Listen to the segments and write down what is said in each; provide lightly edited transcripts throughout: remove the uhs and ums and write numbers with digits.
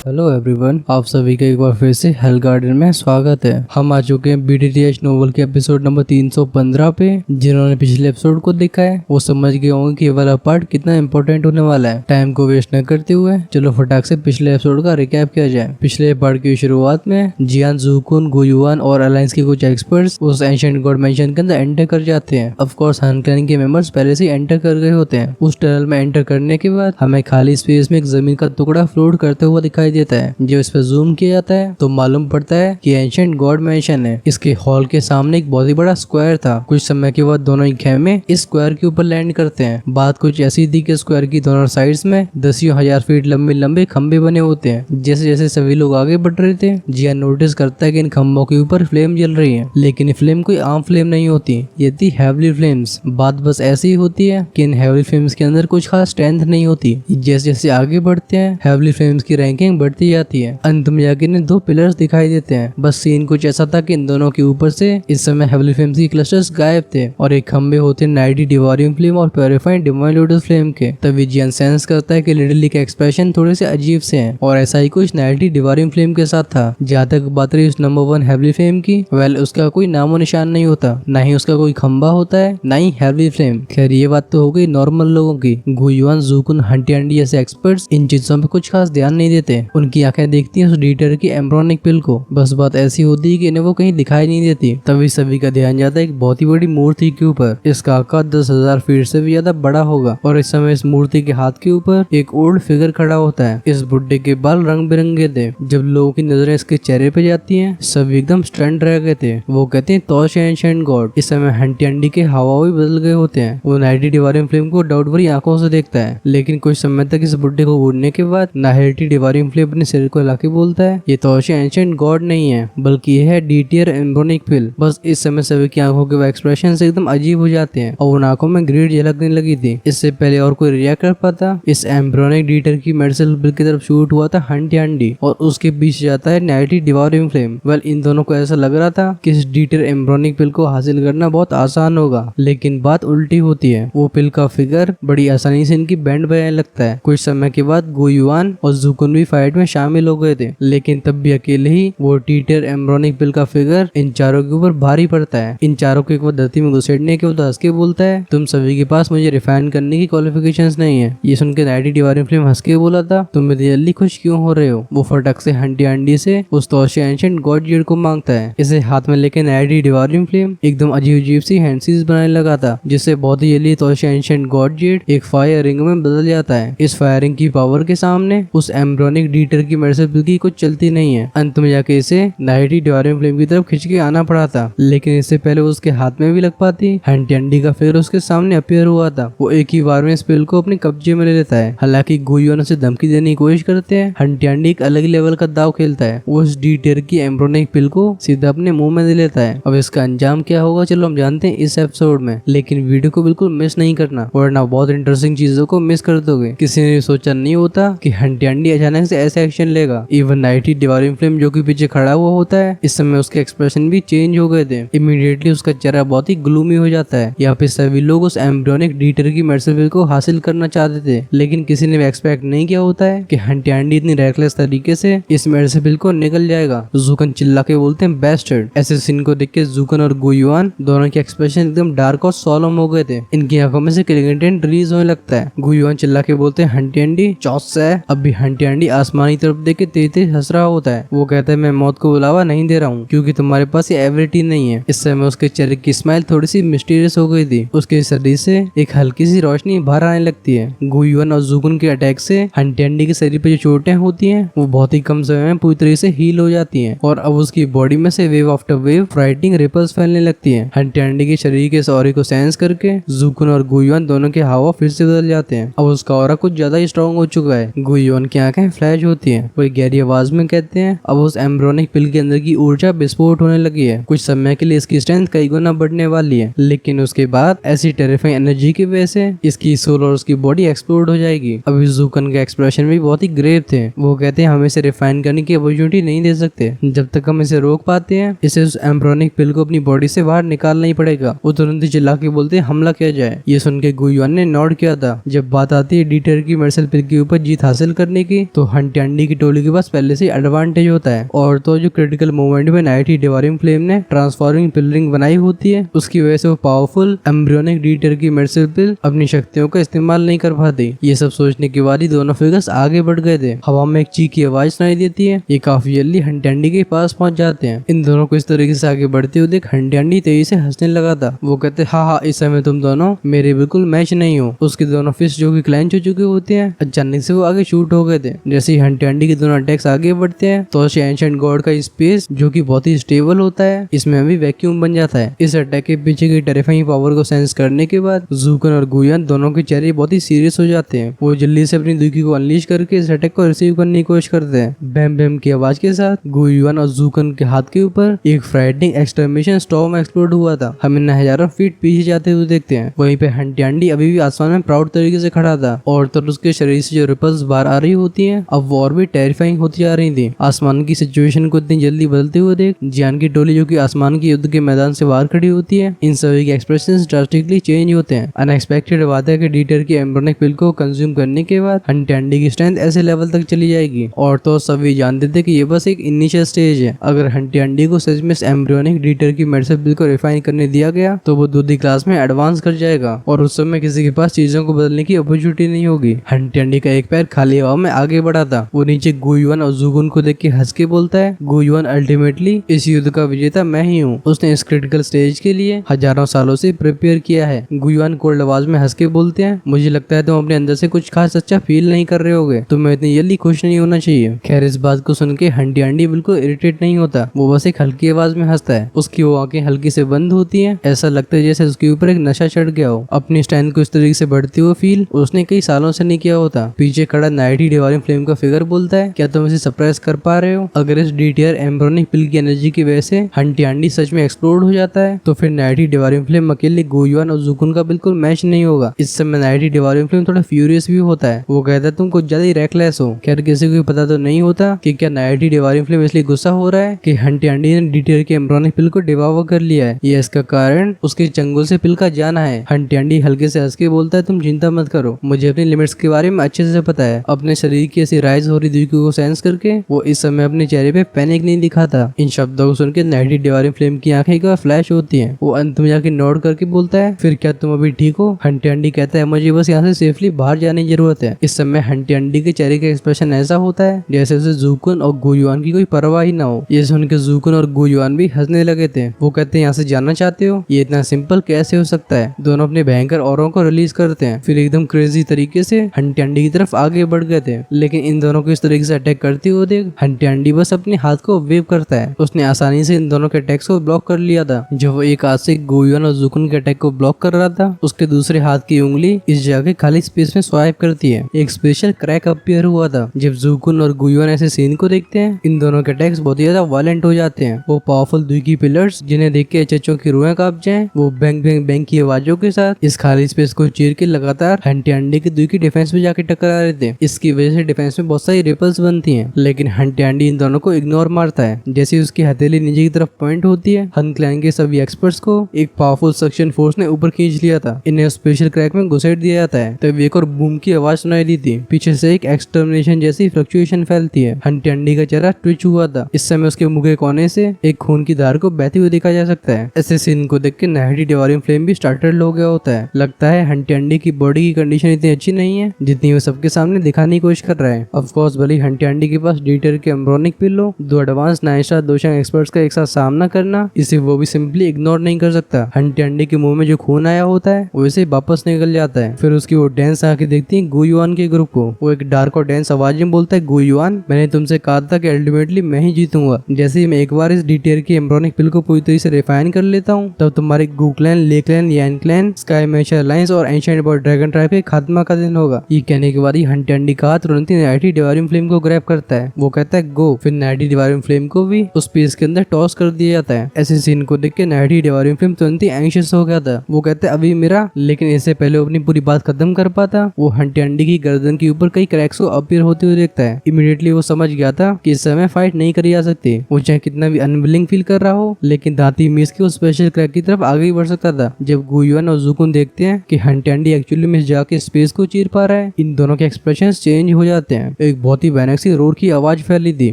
Hello everyone, आप सभी का एक बार फिर से हेल गार्डन में स्वागत है। हम आ चुके हैं बीडीटीएच नोवेल के एपिसोड नंबर 315 पे। जिन्होंने पिछले एपिसोड को देखा है वो समझ गए होंगे कि ये वाला पार्ट कितना इंपॉर्टेंट होने वाला है। टाइम को वेस्ट न करते हुए चलो फटाक से पिछले एपिसोड का रिकैप किया जाए। पिछले पार्ट की शुरुआत में जियान, ज़ुकुन, गुयुआन और अलायंस के कुछ एक्सपर्ट्स उस एंशिएंट गॉड मेंशन के अंदर एंटर कर जाते हैं। ऑफ कोर्स हान क्लैन के मेंबर्स पहले से एंटर कर गए होते हैं। उस टनल में एंटर करने के बाद हमें खाली स्पेस में एक जमीन का टुकड़ा फ्लोट करते हुआ दिखाई देता है। जब इस पर जूम किया जाता है तो मालूम पड़ता है कि एंशिएंट गॉड मेंशन है। इसके हॉल के सामने एक बहुत ही बड़ा स्क्वायर था। कुछ समय के बाद दोनों ही खेमे इस स्क्वायर के ऊपर लैंड करते हैं। बात कुछ ऐसी थी कि स्क्वायर की दोनों साइड्स में 10,000 फीट लंबे लंबे खंबे बने होते हैं। जैसे जैसे सभी लोग आगे बढ़ रहे थे, जिया नोटिस करता है कि इन खंभों के ऊपर फ्लेम जल रही है, लेकिन ये फ्लेम कोई आम फ्लेम नहीं होती, ये थी हेवली फ्लेम्स। बात बस ऐसी ही होती है कि इन हेवली फ्लेम्स के अंदर कुछ खास स्ट्रेंथ नहीं होती। जैसे जैसे आगे बढ़ते हैं हेवली फ्लेम्स की रैंकिंग बढ़ती जाती है। अंत में जाके इन्हें 2 पिलर्स दिखाई देते हैं। बस सीन कुछ ऐसा था कि इन दोनों के ऊपर से इस समय हेवली फ्लेम्स की क्लस्टर्स गायब थे और एक खंबे होते नाइटी डिवारियम फ्लेम और प्योरीफाइड डिवाइन लोटस फ्लेम के। तभी जियान सेंस करता है कि लिडली के एक्सप्रेशन थोड़े से अजीब से हैं और ऐसा ही कुछ नाइटी डिवारियम फ्लेम के साथ था। जहाँ तक बात रही उस नंबर 1 हेवली फ्लेम की, वेल उसका कोई नामो निशान नहीं होता, ना ही उसका कोई खंबा होता है, ना ही हेवली फ्लेम। खैर ये बात तो हो गई नॉर्मल लोगों की। गुयुआन, ज़ुकुन, हंटी अंडी जैसे एक्सपर्ट्स इन चीजों पे कुछ खास ध्यान नहीं देते। उनकी आंखें देखती हैं उस डीटर की एम्ब्रोनिक पिल को। बस बात ऐसी होती है कि इन्हें वो कहीं दिखाई नहीं देती। तभी सभी का ध्यान जाता है एक बहुत ही बड़ी मूर्ति के ऊपर। इसका आकार 10,000 फीट से भी ज्यादा बड़ा होगा और इस समय इस मूर्ति के हाथ के ऊपर एक ओल्ड फिगर खड़ा होता है। इस बुड्ढे के बाल रंग बिरंगे थे। जब लोगों की नजरें इसके चेहरे पे जाती हैं सभी एकदम स्टंट रह गए थे। वो कहते हैं तोश एंशिएंट गॉड। इस समय हंटी अंडी के हावा भी बदल गए होते हैं। वो नाइटी डिवारियम फ्लेम को डाउट भरी आंखों से देखता है, लेकिन कुछ समय तक इस बुड्ढे को उड़ने के बाद नाइटी डिवारियम फ्लेम अपने सिर को लाके बोलता है ये तोश एंशिएंट गॉड नहीं है बल्कि यह है डीटीआर एम्ब्रोनिक पिल। बस इस समय सभी की आंखों के एक्सप्रेशन एकदम अजीब हो जाते हैं और उन आंखों में ग्रीड झलकने लगी थी। इससे पहले और कोई रिएक्ट कर पाता, इस एम्ब्रोनिक डीटर की मेडिसिन पिल की तरफ शूट हुआ था हंटी अंडी और उसके बीच जाता है नाइटी डिवारियम फ्लेम। वेल इन दोनों को ऐसा लग रहा था कि इस डीटर एम्ब्रोनिक पिल को हासिल करना बहुत आसान होगा, लेकिन बात उल्टी होती है। वो पिल का फिगर बड़ी आसानी से इनकी बैंड बजाने लगता है। कुछ समय के बाद गुयुआन और ज़ुकुन भी फाइट में शामिल हो गए थे, लेकिन तब भी अकेले ही वो डीटर एम्ब्रोनिक पिल का फिगर इन चारों के ऊपर भारी पड़ता है। इन चारों को एक बार धरती में घुसेड़ने के बाद हंस के बोलता है तुम सभी के पास मुझे रिफाइन करने की क्वालिफिकेशंस नहीं है। ये सुन के नाइटी डिवारियम फ्लेम हंस के बोला था तुम इतनी जल्दी खुश क्यों हो रहे हो। वो फटक से हंटी अंडी से उस तोशे एंशिएंट गॉड जेड को मांगता है। इसे हाथ में लेके नाइटी डिवारियम फ्लेम एकदम अजीब अजीब सी हैंडसीज बनाने लगा था, जिससे बहुत ही जल्दी तोशे एंशिएंट गॉड जेड एक फायर रिंग में बदल जाता है। इस फायरिंग की पावर के सामने उस एम्ब्रोनिक डीटर की मेडिसिन पिल की कुछ चलती नहीं है। अंत में जाके इसे नाइटी डिवारियम फ्लेम की तरफ खिंच के आना पड़ा था, लेकिन इससे पहले उसके हाथ में भी लग पाती हंटी अंडी का फिगर उसके सामने अपीयर हुआ था। वो एक ही बार में इस पिल को अपने कब्जे में ले लेता है। हालांकि गुयुआन उसे धमकी देने की कोशिश करते हैं, हंटी अंडी एक अलग लेवल का दाव खेलता है। वो उस डीटर की एम्ब्रोनिक पिल को सीधा अपने मुंह में दे लेता है। अब इसका अंजाम क्या होगा चलो हम जानते हैं इस एपिसोड में, लेकिन वीडियो को बिल्कुल मिस नहीं करना वरना बहुत इंटरेस्टिंग चीजों को मिस कर दोगे। किसी ने सोचा नहीं होता कि हंटी अंडी अचानक से ऐसा एक्शन लेगा। इवन नाइटी डिवारियम फ्लेम जो कि पीछे खड़ा हुआ होता है इस समय उसके एक्सप्रेशन भी चेंज हो गए थे। इमीडिएटली उसका चेहरा बहुत ही ग्लूमी हो जाता है। यहाँ पे सभी लोग उस एम्ब्रियोनिक डीटर की मेडिसिन पिल को हासिल करना चाहते थे, लेकिन किसी ने भी एक्सपेक्ट नहीं किया होता है कि हंटी अंडी इतनी रेकलेस तरीके से इस मेडिसिन पिल को निकल जाएगा। ज़ुकुन चिल्ला के बोलते हैं बेस्टर्ड। ऐसे सीन को देख के ज़ुकुन और गुयुआन दोनों के एक्सप्रेशन एकदम डार्क और सोलम हो गए थे। इनकी आंखों में से क्लिंगटन रिलीज होने लगता है। गुयुआन चिल्ला के बोलते हैं हंटी अंडी चौस है। अब भी हंटी अंडी आसमानी तरफ देख के तेज तेज हंस रहा होता है। वो कहता है मैं मौत को बुलावा नहीं दे रहा हूँ क्योंकि तुम्हारे पास ये एबिलिटी नहीं है। इस समय उसके चेहरे की स्माइल थोड़ी सी मिस्टीरियस हो गई थी। उसके शरीर से एक हल्की सी रोशनी बाहर आने लगती है। गुयुआन और ज़ुकुन के अटैक से हंटी अंडी के शरीर पे जो चोटें होती हैं वो बहुत ही कम समय में पूरी तरह से हील हो जाती हैं और अब उसकी बॉडी में से wave after wave frightening ripples फैलने लगती हैं। हंटी अंडी के शरीर के ऑरा को सेंस करके ज़ुकुन और गुयुआन दोनों के हावा फिर से बदल जाते हैं। अब उसका ऑरा कुछ ज्यादा ही स्ट्रॉन्ग हो चुका है। गुयुआन की आंखें फ्लैश होती हैं। वो गहरी आवाज में कहते हैं अब उस एम्ब्रियोनिक पिल के अंदर की ऊर्जा विस्फोट होने लगी है। कुछ समय के लिए इसकी स्ट्रेंथ कई गुना बढ़ने वाली है, लेकिन उसके बाद ऐसी टेरिफाइंग एनर्जी की वजह से इसकी सोल और उसकी बॉडी एक्सप्लोड हो जाएगी। अभी ज़ुकुन के एक्सप्रेशन भी बहुत ही ग्रेव थे। वो कहते हैं हम इसे रिफाइन करने की अपॉर्चुनिटी नहीं दे सकते। जब तक हम इसे रोक पाते हैं इसे उस एम्ब्रियोनिक पिल को अपनी बॉडी से बाहर निकालना ही पड़ेगा। वो तुरंत ही चिल्ला के बोलते हैं हमला किया जाए। ये सुन के गुयुआन ने नोट किया था। जब बात आती है डीटर की मेडिसिन पिल के ऊपर जीत हासिल करने की तो हंटी हंटी अंडी की टोली के पास पहले से एडवांटेज होता है। और तो जो क्रिटिकल मोमेंट में नाइटी डिवारियम फ्लेम ने ट्रांसफॉर्मिंग पिलरिंग बनाई होती है, उसकी वजह से वो पावरफुल एम्ब्रियोनिक डीटर की मेडिसिन अपनी शक्तियों का इस्तेमाल नहीं कर पाती। ये सब सोचने के बाद ही दोनों फिगर्स आगे बढ़ गए थे। हवा में एक चीख की आवाज सुनाई देती है। ये काफी जल्दी हंटी अंडी के पास पहुंच जाते हैं। इन दोनों को इस तरीके से आगे बढ़ते हुए देख हंटी अंडी तेजी से हंसने लगा था। वो कहते हाँ, इस समय तुम दोनों मेरे बिल्कुल मैच नहीं हो। उसके दोनों फिस्ट जो कि क्लेंच हो चुके होते हैं, अचानक से वो आगे शूट हो गए थे। जैसे ही हंटी अंडी के दोनों अटैक्स आगे बढ़ते हैं तो एंशिएंट गॉड का स्पेस जो कि बहुत ही स्टेबल होता है, इसमें अभी वैक्यूम बन जाता है। इस अटैक के पीछे की टेरिफाइंग पावर को सेंस करने के बाद जूकन और गुयान दोनों के चेहरे बहुत ही सीरियस हो जाते हैं। वो जल्दी से अपनी दुखी को अनलीश करके इस अटैक को रिसीव करने की कोशिश करते हैं। बैम बैम की आवाज के साथ गुयान और जूकन के हाथ के ऊपर एक फ्राइटनिंग एक्सटर्मिनेशन स्टॉर्म एक्सप्लोड हुआ था। हम इन्हें हजारों फीट पीछे जाते हुए देखते हैं। वहीं पे हंटी अंडी अभी भी आसमान में प्राउड तरीके से खड़ा था और तो उसके शरीर से जो रिपल्स बाहर आ रही होती हैं अब वो और भी टेरिफाइंग होती जा रही थी। आसमान की सिचुएशन को इतनी जल्दी बदलते हुए देख जियान की टोली जो कि आसमान के युद्ध के मैदान से बाहर खड़ी होती है, इन सभी के एक्सप्रेशंस ड्रास्टिकली चेंज होते हैं। अनएक्सपेक्टेड बात है कि डीटर की एम्ब्रियोनिक पिल को कंज्यूम करने के बाद हंटी अंडी की स्ट्रेंथ ऐसे लेवल तक चली जाएगी। और तो सभी जानते थे कि ये बस एक इनिशियल स्टेज है। अगर हंटी अंडी को सच में एम्ब्रियोनिक डीटर की मेडिसिन पिल को रिफाइन करने दिया गया तो वो दूसरी क्लास में एडवांस कर जाएगा और उस समय किसी के पास चीजों को बदलने की अपॉर्चुनिटी नहीं होगी। हंटी अंडी का एक पैर खाली हवा में आगे बढ़ा था। वो नीचे गुयुआन और जूगुन को देख के हंस के बोलता है, गुयुआन अल्टीमेटली इस युद्ध का विजेता मैं ही हूँ। उसने इस क्रिटिकल स्टेज के लिए हजारों सालों से प्रिपेयर किया है। गुयुआन कोल्ड आवाज में हंस के बोलते हैं, मुझे लगता है तुम अपने अंदर से कुछ खास अच्छा फील नहीं कर रहे होगे। तुम्हें इतनी जल्दी खुश नहीं होना चाहिए। खैर इस बात को सुन के हंटी अंडी बिल्कुल इरिटेट नहीं होता। वो बस एक हल्की आवाज में हंसता है। उसकी वो आंखें हल्की से बंद होती हैं। ऐसा लगता है जैसे उसके ऊपर एक नशा चढ़ गया हो। अपनी स्ट्रेंथ को इस तरीके से बढ़ते हुए फील उसने कई सालों से नहीं किया होता। पीछे खड़ा नाइटी डिवारियम फ्लेम का फिगर बोलता है, क्या तुम इसे सरप्राइज कर पा रहे हो? अगर इस डीटीआर एम्ब्रियोनिक पिल की एनर्जी की वजह से हंटी अंडी सच में एक्सप्लोड हो जाता है तो फिर नाइटी डिवारियम फ्लेम अकेले गुयुआन और जूकुन का बिल्कुल मैच नहीं होगा। इस समय नाइटी डिवारियम फ्लेम थोड़ा फ्यूरियस भी होता है। वो कहता है तुम कुछ ज्यादा ही रेकलेस हो। खैर किसी को पता तो नहीं होता कि क्या नाइटी डिवारियम फ्लेम इसलिए गुस्सा हो रहा है कि हंटी अंडी ने डीटीआर के एम्ब्रियोनिक पिल को डिवावर कर लिया है, या इसका कारण उसके चंगुल से पिल का जाना है। हंटी अंडी हल्के से हंस के बोलता है, तुम चिंता मत करो, मुझे अपनी लिमिट्स के बारे में अच्छे से पता है। अपने शरीर की ऐसी राइज हो रही दुखी को सेंस करके वो इस समय अपने चेहरे पे पैनिक नहीं दिखाता। इन शब्दों को सुनकर नाइटी डिवारियम फ्लेम की आंखें का फ्लैश होती हैं। वो अंत में जाके नोट करके बोलता है, फिर क्या तुम अभी ठीक हो? हंटी अंडी कहता है, मुझे बस यहाँ से सेफली बाहर जाने की जरूरत है। इस समय हंटी अंडी के चेहरे का एक्सप्रेशन ऐसा होता है जैसे उसे जूकुन और गुयुआन की कोई परवाह ही ना हो। ये सुनकर जूकुन और गुयुआन भी हंसने लगे थे। वो कहते हैं, यहाँ से जाना चाहते हो? ये इतना सिंपल कैसे हो सकता है? दोनों अपने भयंकर औरों को रिलीज करते हैं, फिर एकदम क्रेजी तरीके से हंटी अंडी की तरफ आगे बढ़ गए थे। लेकिन इन दोनों को इस तरीके से अटैक करते हुए देख हंटी अंडी बस अपने हाथ को वेव करता है। उसने आसानी से इन दोनों के अटैक्स को ब्लॉक कर लिया था। जब वो एक हाथ से गुयुआन और जूकुन के अटैक को ब्लॉक कर रहा था, उसके दूसरे हाथ की उंगली इस जगह खाली स्पेस में स्वाइप करती है। एक स्पेशल क्रैक अपीयर हुआ था। जब जूकुन और गुयुआन ऐसे सीन को देखते हैं, इन दोनों के अटैक्स बहुत ही ज्यादा वायलेंट हो जाते हैं। वो पावरफुल दुखी पिलर्स जिन्हें देख के चचों की रूहें कांप जाएं, वो बैंग बैंग बैंग की आवाजों के साथ इस खाली स्पेस को चीर के लगातार हंटी अंडी के दुखी डिफेंस में जाके टकरा रहे थे। इसकी वजह से डिफेंस में बहुत सारी रिपल्स बनती हैं, लेकिन हंटी अंडी इन दोनों को इग्नोर मारता है। जैसे उसकी हथेली नीचे की तरफ पॉइंट होती है, हन क्लैन के सभी एक्सपर्ट्स को एक पावरफुल सक्शन फोर्स ने ऊपर खींच लिया था। इन्हें स्पेशल क्रैक में घुसेड़ दिया जाता है। तब एक और बूम की आवाज सुनाई दी थी। पीछे से एक एक्सटर्मिनेशन जैसी फ्लक्चुएशन फैलती है। हंटी अंडी का चेहरा ट्विच हुआ था। इस समय उसके मुंह के कोने से एक खून की धार को बहती हुई देखा जा सकता है। ऐसे सीन को देख के नाइटी डिवारियम फ्लेम भी स्टार्टेड हो गया होता है। लगता है हंटी अंडी की बॉडी की कंडीशन इतनी अच्छी नहीं है जितनी वो सबके सामने दिखाने की कोशिश कर रहा है। ऑफ कोर्स भले हंटी अंडी के पास डीटर के एम्ब्रियोनिक पिल हो, दो एडवांस 9 दोषंग एक्सपर्ट्स का एक साथ सामना करना, इसे वो भी सिंपली इग्नोर नहीं कर सकता। हंटी अंडी के मुंह में जो खून आया होता है वो इसे वापस निकल जाता है। फिर उसकी वो डेंस आके देखती है गुयुआन के ग्रुप को। वो एक डार्क और डेंस आवाज में बोलता है, गुयुआन मैंने तुमसे कहा था कि अल्टीमेटली मैं ही जीतूंगा। जैसे ही मैं एक बार इस डीटीआर की एम्ब्रियोनिक पिल को पूरी तरीके से रिफाइन कर लेता हूँ, तब तुम्हारे गू क्लैन, ले क्लैन, यान क्लैन, स्काई मैशर अलायंस और एंशिएंट बॉय ड्रैगन ट्राइब के खात्मा का दिन होगा। ये कहने के बाद ही हंटी अंडी का हाथ तुरंत ही नाइटी डिवारियम फ्लेम को ग्रैब करता है। वो कहता है गो। फिर नाइटी डिवारियम फ्लेम को भी उस स्पेस के अंदर टॉस कर दिया जाता है। ऐसे सीन को देख के नाइटी डिवारियम फ्लेम तुरंत ही एंशियस हो गया था। वो कहता है अभी मेरा, लेकिन इससे पहले वो अपनी पूरी बात खत्म कर पाता, वो हंटी अंडी की गर्दन के ऊपर कई क्रैक्स को अपीयर होते हुए देखता है। इमीडिएटली वो समझ गया था कि इस समय फाइट नहीं करी जा सकती। वो चाहे कितना भी अनविलिंग फील कर रहा हो, लेकिन दांती मीस के उस स्पेशल क्रैक की तरफ आगे ही बढ़ सकता था। जब गुयुआन और जूकुन देखते हैं कि हंटी अंडी एक्चुअली में जाके स्पेस को चीर पा रहा है, इन दोनों के एक्सप्रेशंस चेंज हो जाते हैं। एक बहुत ही भयानक सी रोर की आवाज फैली थी।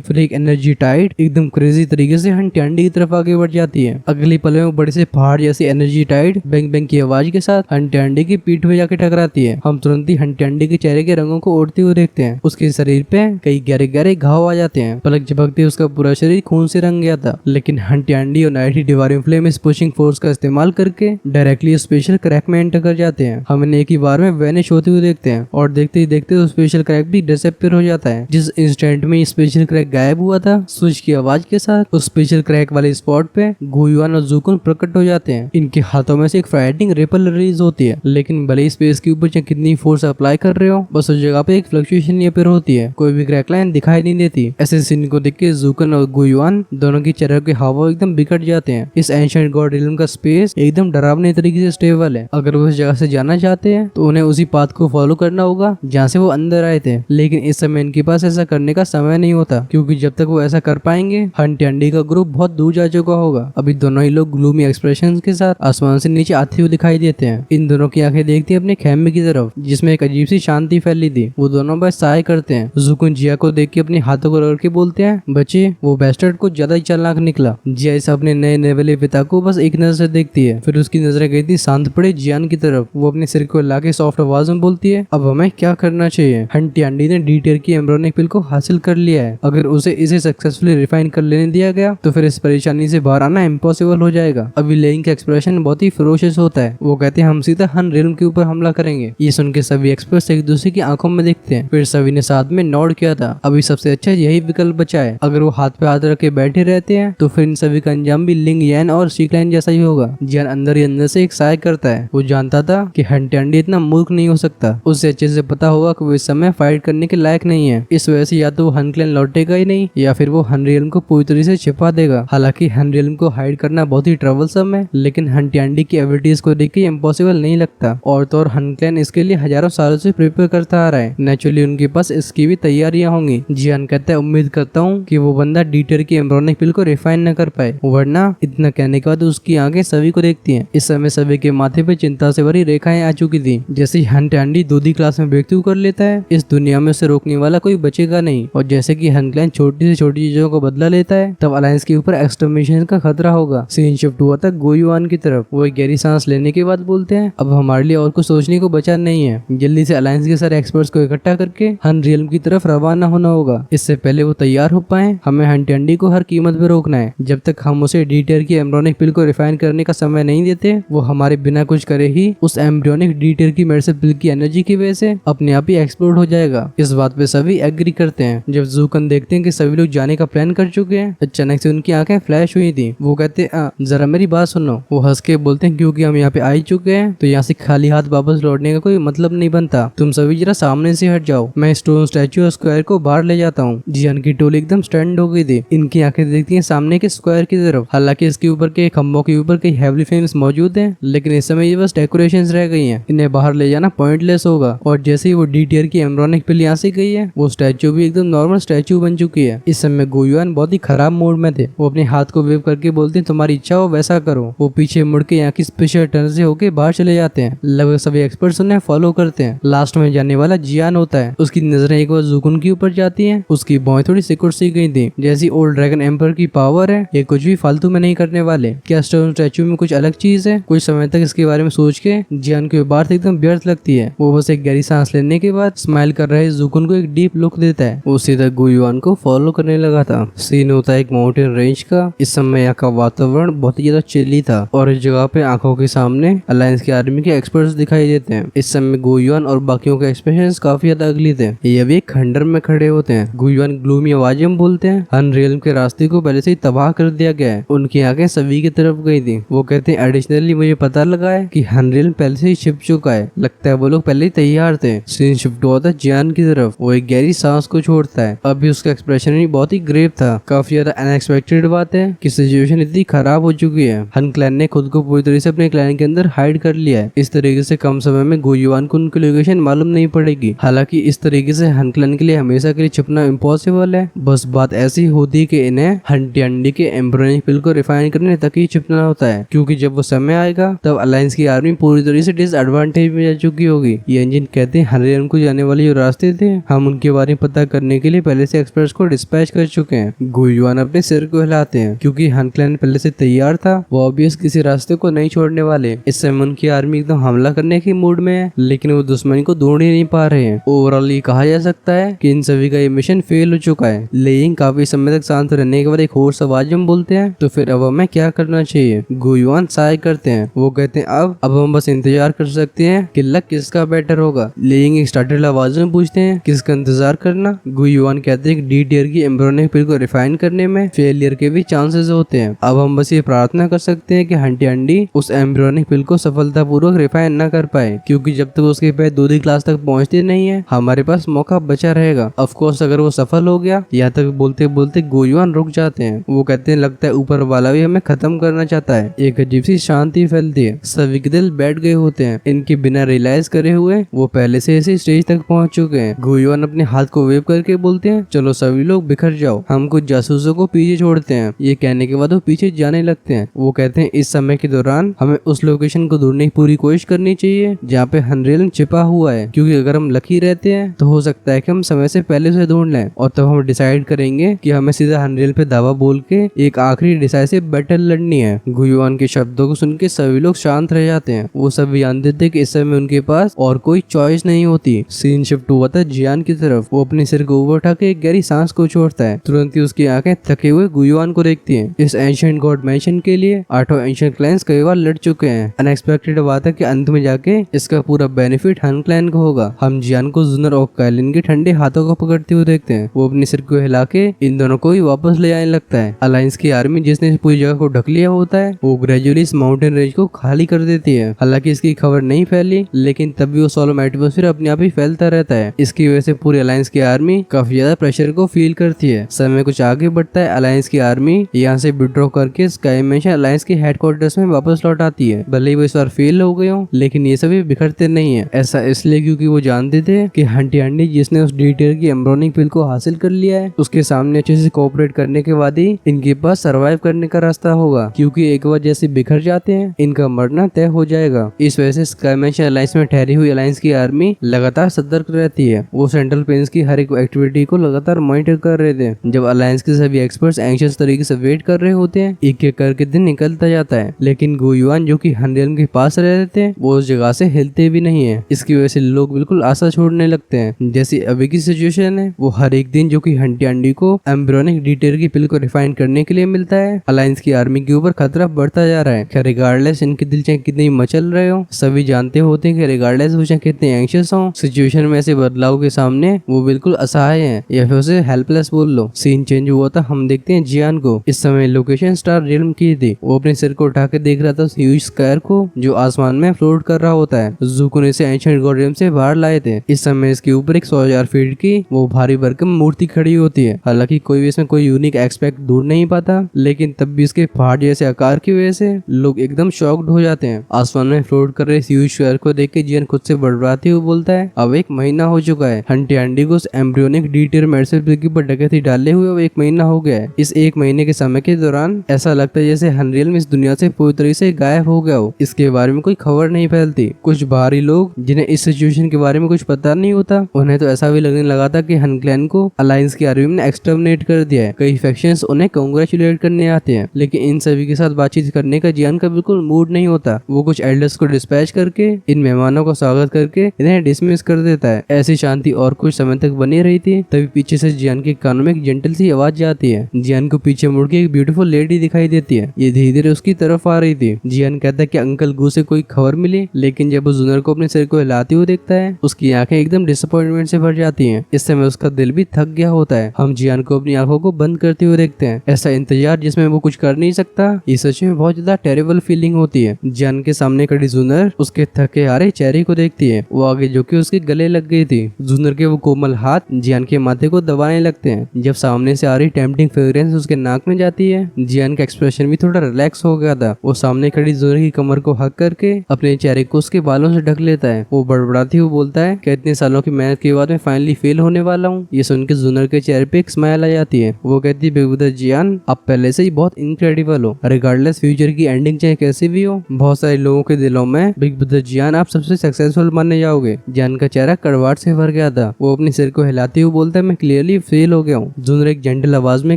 फिर एक एनर्जी टाइड एकदम क्रेजी तरीके से हंटियांडी की तरफ आगे बढ़ जाती है। अगली पल में बड़े से पहाड़ जैसी एनर्जी टाइड बैंग बैंग की आवाज के साथ हंटियांडी की पीठ पे जाके टकराती है। हम तुरंत ही हंटियांडी के चेहरे के रंगों को उड़ते हुए देखते हैं। उसके शरीर पे कई गहरे गहरे घाव आ जाते हैं। पलक झपकते उसका पूरा शरीर खून से रंग गया था, लेकिन हंटियांडी और नाइटी डिवाइन फ्लेम इस पुशिंग फोर्स का इस्तेमाल करके डायरेक्टली स्पेशल क्रैक में एंटर कर जाते हैं। हम इन्हें एक ही बार में वैनिश होते हुए देखते हैं और देखते ही देखते तो स्पेशल क्रैक भी डिसअपीयर हो जाता है। जिस इंस्टेंट में स्पेशल क्रैक गायब हुआ था, स्विच की आवाज के साथ उस स्पेशल क्रैक वाले स्पॉट पे गुयुआन और ज़ुकुन प्रकट हो जाते हैं। इनके हाथों में से एक फ्राइटनिंग रिपल रिलीज होती है, लेकिन भले ही स्पेस के ऊपर चाहे कितनी फोर्स अप्लाई कर रहे हो, बस उस जगह पे एक फ्लक्चुएशन अपीयर होती है। कोई भी क्रैक लाइन दिखाई नहीं देती। ऐसे सीन को देख के ज़ुकुन और गुयुआन दोनों की चेहरे के हाव एकदम बिगड़ जाते हैं। इस एंशिएंट गॉड रिलम का स्पेस एकदम डरावने तरीके से स्टेबल है। अगर वो उस जगह से जाना चाहते हैं तो उन्हें उसी पाथ को फॉलो करना होगा जहाँ से वो अंदर आए थे, लेकिन इस समय इनके पास ऐसा करने का समय नहीं होता, क्योंकि जब तक वो ऐसा कर पाएंगे हंटियांडी का ग्रुप बहुत दूर जा चुका होगा। अभी दोनों ही लोग ग्लूमी एक्सप्रेशन के साथ आसमान से नीचे आते हुए दिखाई देते हैं। इन दोनों की आंखें देखती है अपने खेमे की तरफ, जिसमें एक अजीब सी शांति फैली थी। वो दोनों बस साय करते हैं। ज़ुकुन जिया को देख के अपने हाथों को रगड़ के बोलते हैं, बच्चे वो बेस्टर्ड को ज्यादा ही चालाक निकला। जिया इस अपने नए नेवले पिता को बस एक नजर से देखती है, फिर उसकी नजरें गई थी शांत पड़े जियान की तरफ। वो अपने सिर को लाके सॉफ्ट आवाज में बोलती है, अब हमें क्या करना चाहिए? हंटियांडी ने डीटेर की एम्ब्रियोनिक पिल को हासिल कर लिया है। अगर उसे इसे सक्सेसफुली रिफाइन कर लेने दिया गया तो फिर इस परेशानी से बाहर आना इम्पॉसिबल हो जाएगा। अभी लेइंग का एक्सप्रेशन बहुत ही फेरोशियस होता है। वो कहते हैं हम सीधा हन रिल्म के ऊपर हमला करेंगे। ये सुन के सभी एक्सपर्ट्स एक दूसरे की आंखों में देखते हैं। फिर सभी ने साथ में नोट किया था, अभी सबसे अच्छा यही विकल्प बचा है। अगर वो हाथ पे हाथ रख के बैठे रहते हैं तो फिर इन सभी का अंजाम भी लिंग यैन और सीक्लाइन जैसा ही होगा। जियान अंदर ही अंदर से एक साय करता है। वो जानता था कि हंटियांडी इतना मूर्ख नहीं हो सकता। उसे अच्छे से पता होगा कि वो इस समय फाइट करने के लायक नहीं है। इस वजह से या तो वो हन क्लैन लौटेगा ही नहीं, या फिर वो हन रियल्म को पूरी तरह से छिपा देगा। हालांकि हन रियल्म को हाइड करना बहुत ही ट्रबलसम है, लेकिन हंटियांडी की एबिलिटीज को देख के इम्पॉसिबल नहीं लगता। और तो और हन क्लैन इसके लिए हजारों सालों से प्रिपेयर करता आ रहा है। नेचुरली उनके पास इसकी भी तैयारियां होंगी। जियान कहता है, उम्मीद करता हूँ कि वो बंदा डीटर की एम्ब्रियोनिक पिल को रिफाइन न कर पाए, वरना इतना कहने के बाद उसकी आंखें सभी को देखती हैं। इस समय सभी के माथे पे चिंता से भरी रेखाएं आ चुकी थी। जैसे ही हंटियांडी दूसरी क्लास में ब्रेकथ्रू कर लेता है, इस दुनिया में उसे रोकने वाला कोई बचेगा नहीं। और जैसे कि हन क्लैन छोटी से छोटी चीजों को बदला लेता है, तब अलायंस के ऊपर एक्सटर्मिनेशन का खतरा होगा। सीन शिफ्ट हुआ था गुयुआन की तरफ। वो एक गहरी सांस लेने के बाद बोलते हैं, अब हमारे लिए और कुछ सोचने को बचा नहीं है। जल्दी से अलायंस के सारे एक्सपर्ट्स को इकट्ठा करके हन रियल्म की तरफ रवाना होना होगा। इससे पहले वो तैयार हो पाए, हमें हंटियांडी को हर कीमत पे रोकना है। जब तक हम उसे डीटर की एम्ब्रियोनिक पिल को रिफाइन करने का समय नहीं देते, वो हमारे बिना कुछ करे ही उस एम्ब्रियोनिक डीटर की मेडिसिन पिल की एनर्जी की वजह से अपने आप ही एक्सप्लोड हो जाएगा। इस बात पे सभी एग्री करते हैं। जब ज़ुकुन देखते हैं कि सभी लोग जाने का प्लान कर चुके हैं, अचानक से उनकी आंखें फ्लैश हुई थी। वो कहते हैं, जरा मेरी बात सुनो। वो हंस के बोलते हैं, क्योंकि हम यहाँ पे आ चुके हैं तो यहाँ से खाली हाथ वापस लौटने का कोई मतलब नहीं बनता। तुम सभी जरा सामने से हट जाओ, मैं स्टोन स्टैचू और स्क्वायर को बाहर ले जाता हूँ। जियान की टोली एकदम स्टैंड हो गई थी। इनकी आंखें देखती हैं सामने के स्क्वायर की तरफ। हालांकि इसके ऊपर के खंभों के ऊपर कई हेवली फ्रेम्स मौजूद हैं, लेकिन इस समय ये बस डेकोरेशंस रह गई हैं। इन्हें बाहर ले जाना पॉइंटलेस होगा। और जैसे ही वो डीटीआर की एम्ब्रियोनिक पिल यहाँ से गई है, वो स्टैचू भी एकदम नॉर्मल स्टैचू बन चुकी है। इस समय गुयुआन बहुत ही खराब मूड में थे। वो अपने हाथ को वेव करके बोलते हैं, तुम्हारी इच्छा हो वैसा करो। वो पीछे मुड़ के यहाँ की स्पेशल टर्न से होके बाहर चले जाते हैं। लगभग सभी एक्सपर्ट्स उन्हें फॉलो करते हैं। लास्ट में जाने वाला जियान होता है। उसकी नजरें एक बार ज़ुकुन के ऊपर जाती हैं। उसकी भौहें थोड़ी सिकुड़ सी गई थी। जैसी ओल्ड ड्रैगन एम्पर की पावर है, ये कुछ भी फालतू में नहीं करने वाले। क्या स्टोन स्टैचू में कुछ अलग चीज है? कुछ समय तक इसके बारे में सोच के जियान की बात एकदम व्यर्थ लगती है। वो बस एक गहरी सांस लेने के बाद स्माइल कर रहे ज़ुकुन को एक डीप लुक देता है। वो सीधा गुयुआन को फॉलो करने लगा था। सीन होता है एक माउंटेन रेंज का। इस समय यहाँ का वातावरण बहुत ही ज्यादा चिल्ली था और इस जगह पे आंखों के सामने अलायंस की आर्मी के एक्सपर्ट्स दिखाई देते हैं। इस समय गुयुआन और बाकियों के एक्सप्रेशंस काफी ज्यादा अगली थे। ये भी एक खंडर में खड़े होते हैं। गुयुआन ग्लूमी आवाज में बोलते हैं, हन रियल्म के रास्ते को पहले से ही तबाह कर दिया गया है। उनकी आंखें सभी की तरफ गई थी। वो कहते हैं, एडिशनली मुझे पता लगा है कि हन रियल्म पहले से ही छिप चुका है। लगता है वो लोग पहले ही तैयार थे। सीन शिफ्ट हुआ था जियान की तरफ। वो एक गहरी सांस को छोड़ता है। अभी उसका एक्सप्रेशन ही बहुत ही ग्रेव था। काफी ज्यादा अनएक्सपेक्टेड बात है कि सिचुएशन इतनी खराब हो चुकी है। हन क्लैन ने खुद को पूरी तरह से अपने क्लैन के अंदर हाइड कर लिया है। इस तरीके से कम समय में गुयुआन को उनकी लोकेशन मालूम नहीं पड़ेगी। हालांकि इस तरीके से हन क्लैन के लिए हमेशा के लिए छुपना इम्पॉसिबल है। बस बात ऐसी होती कि इन्हें हंटियांडी के एम्ब्रियोनिक पिल को रिफाइन करने तक ही छुपना होता है, क्योंकि जब वो समय आएगा तब अलायंस की आर्मी पूरी तरह से डिसएडवांटेज में जा चुकी होगी। ये इंजन कहते हैं, हन रियल्म को जाने वाले जो रास्ते थे हम हम उनके बारे में पता करने के लिए पहले से एक्सपर्ट्स को डिस्पैच कर चुके हैं। गुयुआन अपने सिर को हिलाते हैं क्योंकि हन क्लैन पहले से तैयार था, वो ऑब्वियस किसी रास्ते को नहीं छोड़ने वाले। इस समय उनकी आर्मी एकदम हमला करने की मूड में है, लेकिन वो दुश्मनी को ढूंढ ही नहीं पा रहे हैं। ओवरऑल ये कहा जा सकता है कि इन सभी का ये मिशन फेल हो चुका है। लेकिन काफी समय तक शांत रहने के बाद एक होश आवाज में बोलते हैं, तो फिर अब हमें क्या करना चाहिए? गुयुआन साय करते हैं, वो कहते हैं अब हम बस इंतजार कर सकते हैं कि लक किसका बेटर होगा। लेकिन स्टार्टर आवाज में पूछते हैं किसका इंतजार करना? गुयुआन कहते हैं डी टियर की एम्ब्रियोनिक पिल को रिफाइन करने में फेलियर के भी चांसेस होते हैं। अब हम बस ये प्रार्थना कर सकते हैं कि हंटी अंडी उस एम्ब्रियोनिक पिल को सफलतापूर्वक रिफाइन न कर पाए, क्योंकि जब तक उसके पैर दूसरी क्लास तक पहुंचते नहीं है हमारे पास मौका बचा रहेगा। ऑफ कोर्स अगर वो सफल हो गया। यहाँ तक बोलते बोलते गुयुआन रुक जाते हैं। वो कहते हैं लगता है ऊपर वाला भी हमें खत्म करना चाहता है। एक अजीब सी शांति फैलती है, सभी के दिल बैठ गए होते हैं। इनके बिना रियलाइज करे हुए वो पहले से इसी स्टेज तक पहुंच चुके हैं। गुयुआन अपने हाथ को वेव करके बोलते हैं चलो सभी लोग बिखर जाओ, हम कुछ जासूसों को पीछे छोड़ते हैं। ये कहने के बाद वो पीछे जाने लगते हैं। वो कहते हैं इस समय के दौरान हमें उस लोकेशन को ढूंढने की पूरी कोशिश करनी चाहिए जहाँ पे हनरियल छिपा हुआ है, क्योंकि अगर हम लकी रहते हैं तो हो सकता है कि हम समय से पहले उसे ढूंढ लें और तब हम डिसाइड करेंगे कि हमें सीधा हनरियल पे दावा बोल के एक आखिरी डिसाइसिव बैटल लड़नी है। गुयुआन के शब्दों को सुन के सभी लोग शांत रह जाते हैं। वो सब जानते थे कि इस समय उनके पास और कोई चॉइस नहीं होती। सीन शिफ्ट हुआ था जियान की तरफ। वो अपने सिर को ऊपर उठा के एक गहरी सांस को छोड़ता है। तुरंत ही उसकी आंखें थके हुए गुयुआन को देखती हैं। इस एंशिएंट गॉड मैंशन के लिए 8 एंशिएंट क्लैंस कई बार लड़ चुके हैं। अनएक्सपेक्टेड बात है कि अंत में जाके इसका पूरा बेनिफिट हन क्लैन को होगा। हम जियान को जुनर और काइलिन के ठंडे हाथों को पकड़ते हुए देखते हैं। वो अपने सिर को हिला के इन दोनों को ही वापस ले आने लगता है। अलायंस की आर्मी जिसने पूरी जगह को ढक लिया होता है वो ग्रेजुअली इस माउंटेन रेंज को खाली कर देती है। हालांकि इसकी खबर नहीं फैली, लेकिन तब भी वो सोलर एटमॉस्फेयर अपने आप ही फैलता रहता है। इसकी वजह से पूरी अलायंस की आर्मी काफी ज्यादा प्रेशर को फील करती है। समय कुछ आगे बढ़ता है। अलायंस की आर्मी यहाँ से विड्रॉ करके स्काई मैशन अलायंस के हेडक्वार्टर्स में वापस लौट आती है। भले ही वो इस बार फेल हो गए हो, लेकिन ये सभी बिखरते नहीं है। ऐसा इसलिए क्योंकि वो जानते थे कि हंटी अंडी जिसने उस डिटेल की एम्ब्रियोनिक पिल को हासिल कर लिया है उसके सामने अच्छे से कोऑपरेट करने के बाद ही इनके पास सरवाइव करने का रास्ता होगा, क्योंकि एक बार जैसे बिखर जाते हैं इनका मरना तय हो जाएगा। इस वजह से स्काई मैशन अलायंस में ठहरी हुई अलायंस की आर्मी लगातार सतर्क रहती है। वो सेंट्रल प्लेन्स की हर एक एक्टिविटी को लगातार मॉनिटर कर रहे थे। जब अलायंस के सभी एक्सपर्ट्स एंशियस तरीके से वेट कर रहे होते हैं, एक एक करके दिन निकलता जाता है, लेकिन गुयुआन जो कि हनरियल के पास रहते हैं वो उस जगह से हिलते भी नहीं है। इसकी वजह से लोग बिल्कुल आशा छोड़ने लगते हैं। जैसे अभी की सिचुएशन है, वो हर एक दिन जो कि हंटी अंडी को एम्ब्रियोनिक डिटेल की पिल को रिफाइन करने के लिए मिलता है, अलायंस की आर्मी के ऊपर खतरा बढ़ता जा रहा है। खैर रिगार्डलेस इनके दिल चाहे कितने मचल रहे हो, सभी जानते होते हैं कि रिगार्डलेस वो चाहे कितने एंशियस हो, सिचुएशन में ऐसे बदलाव के सामने वो बिल्कुल असहाय हैं, या फिर उसे हेल्पलेस बोल लो। सीन चेंज हुआ था। हम देखते हैं जियान को। इस समय लोकेशन स्टार रियल्म की थी। वो अपने सिर को उठा के देख रहा था उस ह्यूज स्क्वायर को जो आसमान में फ्लोट कर रहा होता है। ज़ुको ने इसे एंशिएंट गॉड रियल्म से बाहर लाए थे। इस समय इसके ऊपर एक 100,000 फीट की वो भारी भरकम मूर्ति खड़ी होती है। हालांकि कोई भी इसमें कोई यूनिक एस्पेक्ट ढूंढ नहीं पाता, लेकिन तब भी इसके पहाड़ जैसे आकार की वजह से लोग एकदम शॉक्ड हो जाते हैं। आसमान में फ्लोट कर रहे इस ह्यूज स्क्वायर को देख के जियान खुद से बड़बड़ाते हुए बोलता है अब 1 महीना हो चुका है। हंटी अंडी को एम्ब्रियोनिक डिटेल मेडिसिन के ऊपर डकैती डाले हुए 1 महीना हो गया है। इस 1 महीने के समय के दौरान ऐसा लगता है जैसे हनरियल में इस दुनिया से पूरी तरीके से गायब हो गया हो। इसके बारे में कोई खबर नहीं फैलती। कुछ बाहरी लोग जिन्हें इस सिचुएशन के बारे में कुछ पता नहीं होता, उन्हें तो ऐसा भी लगने लगा था कि हन क्लैन को अलायंस की आर्मी ने एक्सटर्मिनेट कर दिया है। कई फैक्शंस उन्हें कांग्रेचुलेट करने आते हैं, लेकिन इन सभी के साथ बातचीत करने का जियान का बिल्कुल मूड नहीं होता। वो कुछ एल्डर्स को डिस्पैच करके इन मेहमानों का स्वागत करके इन्हें डिसमिस कर देता है। ऐसी शांति और कुछ समय तक बनी रही थी। तभी पीछे से जियान के कानों में एक जेंटल सी आवाज जाती है। जियान को पीछे मुड़ के एक ब्यूटीफुल लेडी दिखाई देती है। ये धीरे धीरे उसकी तरफ आ रही थी। जियान कहता है कि अंकल गू से कोई खबर मिली, लेकिन जब वो जुनर को अपने सिर को हिलाते हुए देखता है उसकी आंखें एकदम डिसअपॉइंटमेंट से भर जाती हैं। इस समय उसका दिल भी थक गया होता है। हम जियान को अपनी आंखों को बंद करते हुए देखते हैं। ऐसा इंतजार जिसमें वो कुछ कर नहीं सकता, ये सच में बहुत ज्यादा टेरिबल फीलिंग होती है। जियान के सामने खड़ी जुनर उसके थके हारे चेहरे को देखती है। वो आगे जो कि उसके गले लग गई थी। जुनर के वो कोमल हाथ जियान के माथे को दबाने लगते हैं। जब सामने से आ रही टेम्पटिंग फ्रेग्रेंस उसके नाक में जाती है, जियान का एक्सप्रेशन भी थोड़ा रिलैक्स हो गया था। वो सामने खड़ी जुनर की कमर को हक करके अपने चेहरे को उसके बालों से ढक लेता है। वो बड़बड़ाती हुए बोलता है कि इतने सालों की मेहनत के बाद मैं फाइनली फेल होने वाला हूँ। ये सुन के जुनर के चेहरे पे एक स्माइल आ जाती है। वो कहती है बिग ब्रदर जियान, आप पहले से ही बहुत इनक्रेडिबल हो। रिगार्डलेस फ्यूचर की एंडिंग चाहे कैसी भी हो, बहुत सारे लोगों के दिलों में बिग ब्रदर जियान आप सबसे सक्सेसफुल माने जाओगे। जियान का चेहरा कड़वाहट से भर गया था। था। वो अपने सिर को हिलाते हुए बोलता है, मैं क्लियरली फेल हो गया हूँ। जूनर एक जेंटल आवाज में